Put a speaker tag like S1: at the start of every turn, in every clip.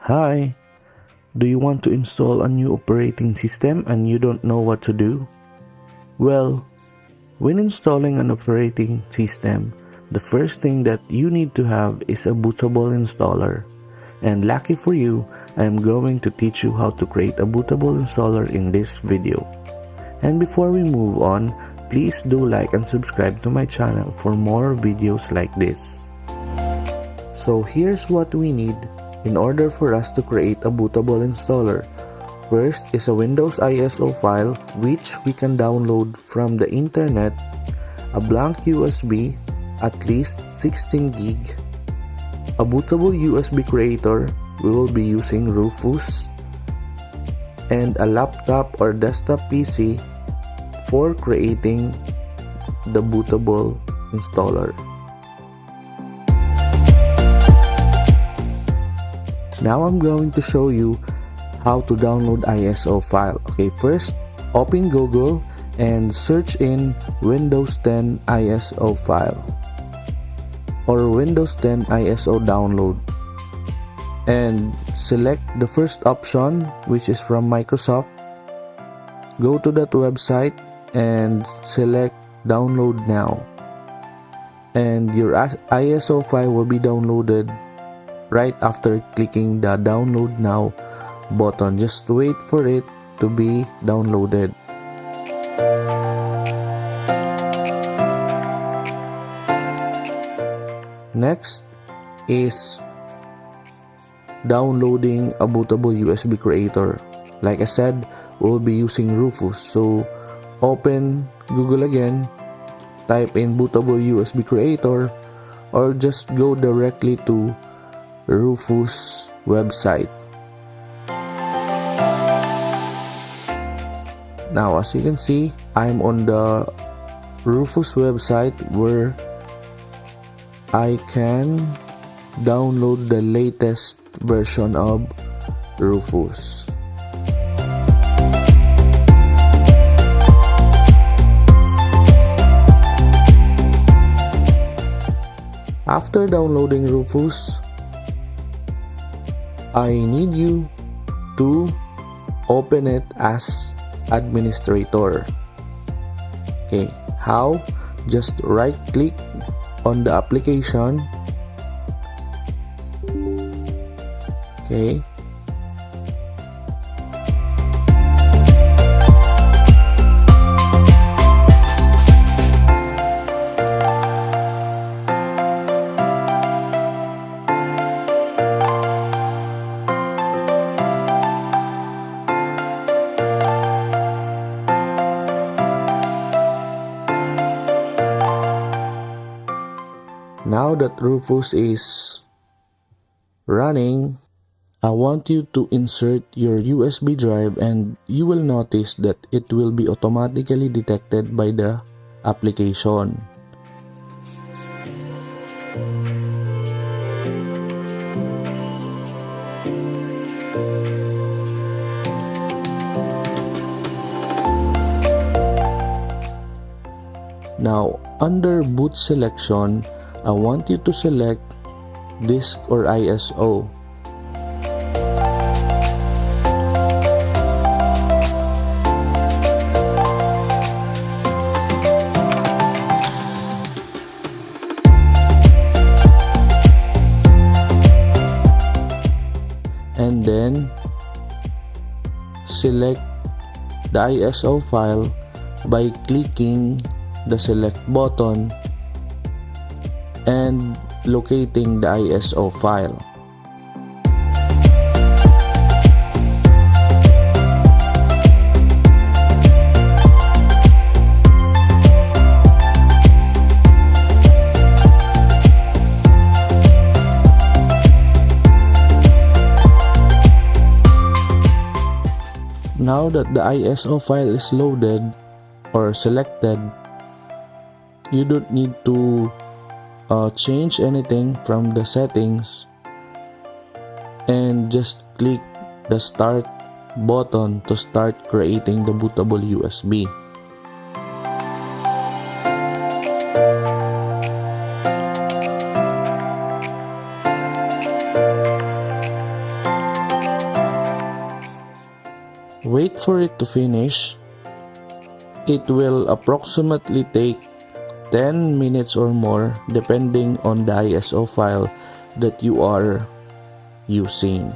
S1: Hi, do you want to install a new operating system and you don't know what to do? Well, when installing an operating system, the first thing that you need to have is a bootable installer. And lucky for you, I am going to teach you how to create a bootable installer in this video. And before we move on, please do like and subscribe to my channel for more videos like this. So here's what we need in order for us to create a bootable installer. First is a Windows ISO file which we can download from the internet, a blank USB, at least 16 gig, a bootable USB creator, we will be using Rufus, and a laptop or desktop PC for creating the bootable installer. Now I'm going to show you how to download ISO file. Okay, first open Google and search in Windows 10 ISO file or Windows 10 ISO download and select the first option, which is from Microsoft. Go to that website and select download now, and your ISO file will be downloaded right after clicking the download now button. Just wait for it to be downloaded. Next is downloading a bootable USB creator. Like I said, we'll be using Rufus, so open Google again, type in bootable USB creator, or just go directly to Rufus website. Now as you can see, I'm on the Rufus website where I can download the latest version of Rufus. After downloading Rufus, I need you to open it as administrator. Okay, how? Just right click on the application. Okay, now that Rufus is running, I want you to insert your USB drive, and you will notice that it will be automatically detected by the application. Now, under boot selection, I want you to select disk or ISO. And then select the ISO file by clicking the select button and locating the ISO file. Now that the ISO file is loaded or selected, you don't need to change anything from the settings, and just click the start button to start creating the bootable USB. for it to finish, it will approximately take 10 minutes or more depending on the ISO file that you are using.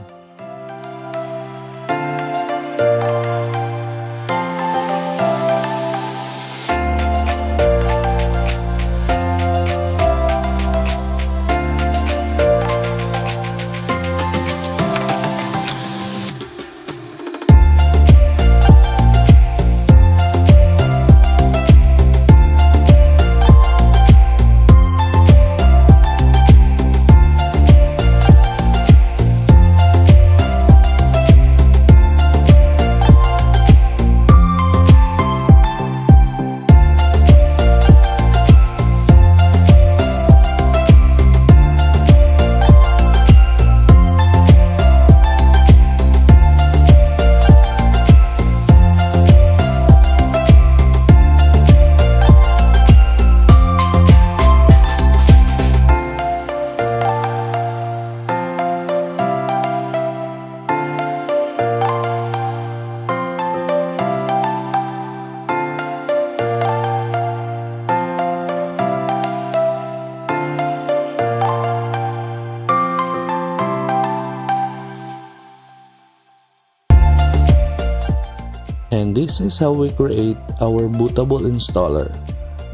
S1: And this is how we create our bootable installer.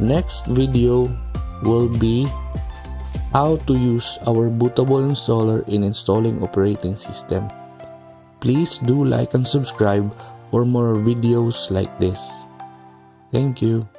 S1: Next video will be how to use our bootable installer in installing operating system. Please do like and subscribe for more videos like this. Thank you.